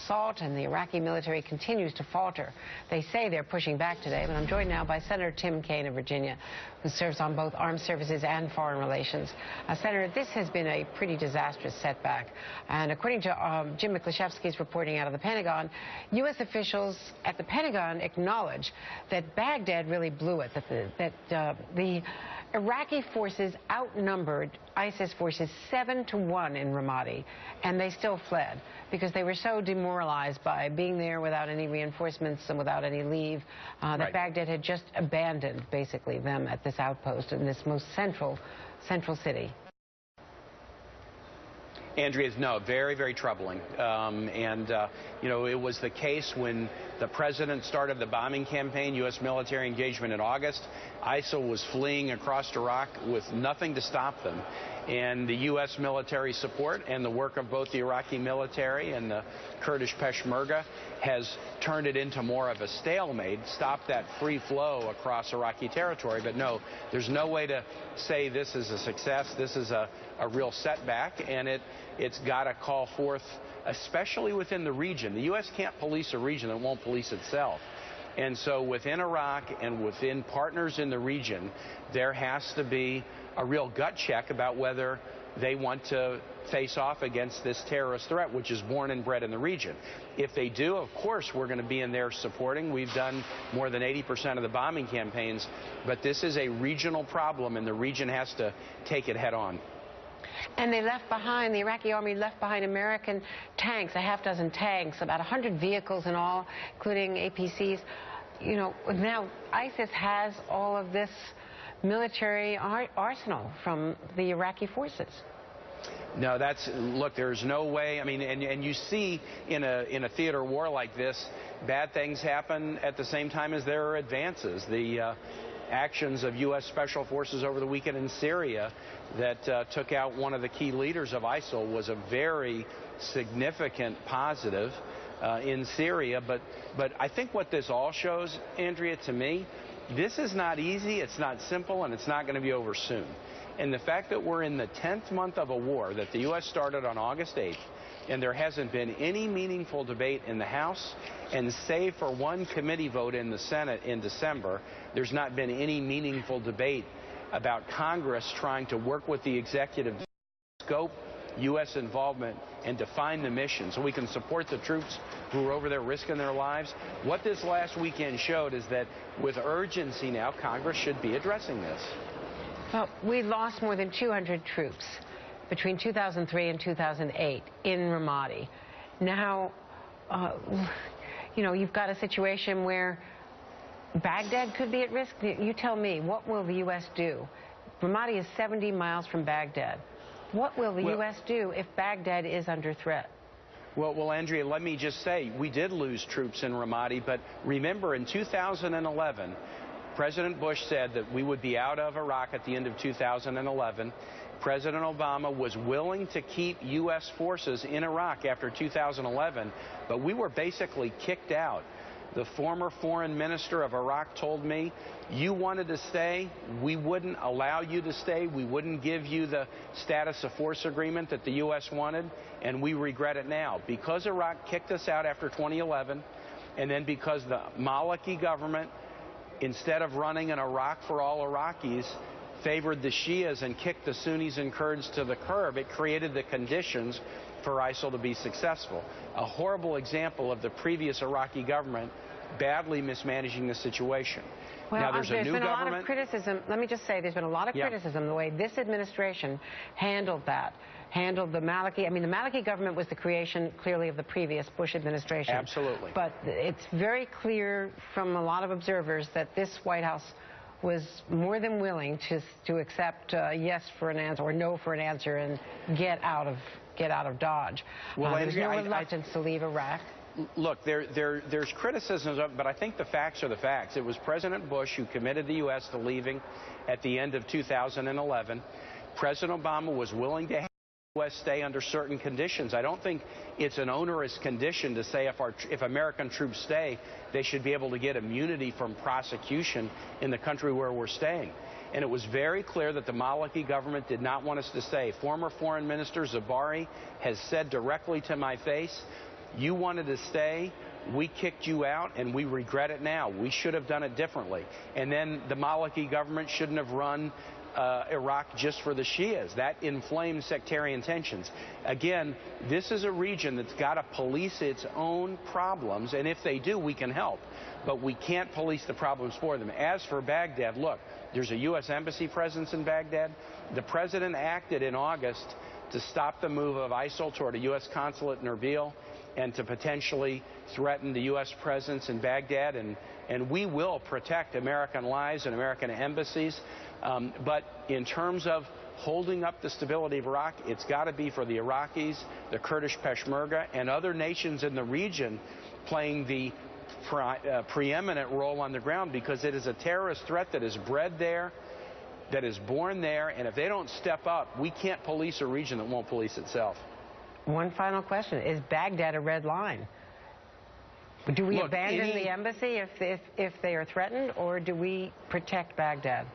assault, and the Iraqi military continues to falter. They say they're pushing back today, but I'm joined now by Senator Tim Kaine of Virginia, who serves on both armed services and foreign relations. Senator, this has been a pretty disastrous setback, and according to Jim McLeshevsky's reporting out of the Pentagon, U.S. officials at the Pentagon acknowledge that Baghdad really blew it, that the Iraqi forces outnumbered ISIS forces 7-1 in Ramadi, and they still fled because they were so demoralized by being there without any reinforcements and without any leave that Baghdad had just abandoned, basically, them at this outpost in this most central city. Andrea, no, very, very troubling. You know, it was the case when the president started the bombing campaign, U.S. military engagement in August. ISIL was fleeing across Iraq with nothing to stop them. And the U.S. military support and the work of both the Iraqi military and the Kurdish Peshmerga has turned it into more of a stalemate, stopped that free flow across Iraqi territory. But no, there's no way to say this is a success. This is a real setback, and it's got to call forth, especially within the region. The U.S. can't police a region that won't police itself. And so within Iraq and within partners in the region, there has to be a real gut check about whether they want to face off against this terrorist threat, which is born and bred in the region. If they do, of course, we're going to be in there supporting. We've done more than 80% of the bombing campaigns, but this is a regional problem, and the region has to take it head on. And they left behind, the Iraqi army left behind American tanks, a half dozen tanks, about 100 vehicles in all, including APCs. You know, now ISIS has all of this military arsenal from the Iraqi forces. No, look, there's no way. I mean, and you see in a theater war like this, bad things happen at the same time as there are advances. The actions of U.S. Special Forces over the weekend in Syria that took out one of the key leaders of ISIL was a very significant positive in Syria. But I think what this all shows, Andrea, to me, this is not easy, it's not simple, and it's not going to be over soon. And the fact that we're in the 10th month of a war that the U.S. started on August 8th, and there hasn't been any meaningful debate in the House, and save for one committee vote in the Senate in December, there's not been any meaningful debate about Congress trying to work with the executive to scope U.S. involvement and define the mission so we can support the troops who are over there risking their lives. What this last weekend showed is that with urgency now, Congress should be addressing this. Well, we lost more than 200 troops between 2003 and 2008 in Ramadi. Now, you know, you've got a situation where Baghdad could be at risk. You tell me, what will the U.S. do? Ramadi is 70 miles from Baghdad. What will the U.S. do if Baghdad is under threat? Well, Andrea, let me just say, we did lose troops in Ramadi, but remember in 2011, President Bush said that we would be out of Iraq at the end of 2011. President Obama was willing to keep U.S. forces in Iraq after 2011, but we were basically kicked out. The former foreign minister of Iraq told me, you wanted to stay, we wouldn't allow you to stay, we wouldn't give you the status of force agreement that the U.S. wanted, and we regret it now. Because Iraq kicked us out after 2011, and then because the Maliki government, instead of running an Iraq for all Iraqis, favored the Shias and kicked the Sunnis and Kurds to the curb, it created the conditions for ISIL to be successful. A horrible example of the previous Iraqi government badly mismanaging the situation. Well, now, there's been a lot of criticism. Let me just say, there's been a lot of criticism the way this administration handled that, handled the Maliki. I mean, the Maliki government was the creation, clearly, of the previous Bush administration. Absolutely. But it's very clear from a lot of observers that this White House was more than willing to accept yes for an answer or no for an answer and get out of Dodge. Well, there's no reluctance to leave Iraq. Look, there's criticisms of it, but I think the facts are the facts. It was President Bush who committed the U.S. to leaving at the end of 2011. President Obama was willing to have the U.S. stay under certain conditions. I don't think it's an onerous condition to say if American troops stay, they should be able to get immunity from prosecution in the country where we're staying. And it was very clear that the Maliki government did not want us to stay. Former Foreign Minister Zabari has said directly to my face, You wanted to stay. We kicked you out, and we regret it now. We should have done it differently. And then the Maliki government shouldn't have run Iraq just for the Shias. That inflamed sectarian tensions. Again, this is a region that's got to police its own problems, and if they do, we can help. But we can't police the problems for them. As for Baghdad, look, there's a U.S. embassy presence in Baghdad. The president acted in August to stop the move of ISIL toward a U.S. consulate in Erbil and to potentially threaten the U.S. presence in Baghdad. And we will protect American lives and American embassies. But in terms of holding up the stability of Iraq, it's got to be for the Iraqis, the Kurdish Peshmerga, and other nations in the region playing the preeminent role on the ground, because it is a terrorist threat that is bred there, that is born there, and if they don't step up, we can't police a region that won't police itself. One final question. Is Baghdad a red line? Do we abandon the embassy if they are threatened, or do we protect Baghdad?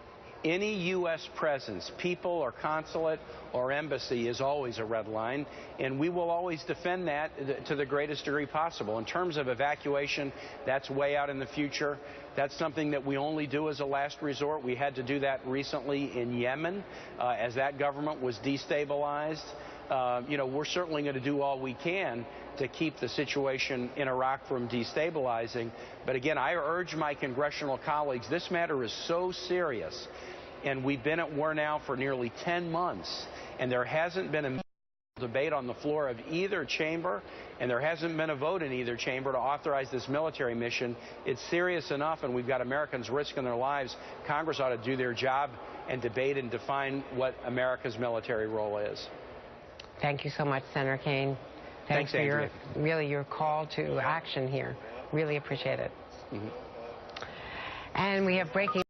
Any U.S. presence, people or consulate or embassy, is always a red line, and we will always defend that to the greatest degree possible. In terms of evacuation, that's way out in the future. That's something that we only do as a last resort. We had to do that recently in Yemen as that government was destabilized. We're certainly going to do all we can to keep the situation in Iraq from destabilizing. But again, I urge my congressional colleagues, this matter is so serious, and we've been at war now for nearly 10 months, and there hasn't been a debate on the floor of either chamber, and there hasn't been a vote in either chamber to authorize this military mission. It's serious enough, and we've got Americans risking their lives. Congress ought to do their job and debate and define what America's military role is. Thank you so much, Senator Kaine. Thanks for your call to action here. Really appreciate it. And we have breaking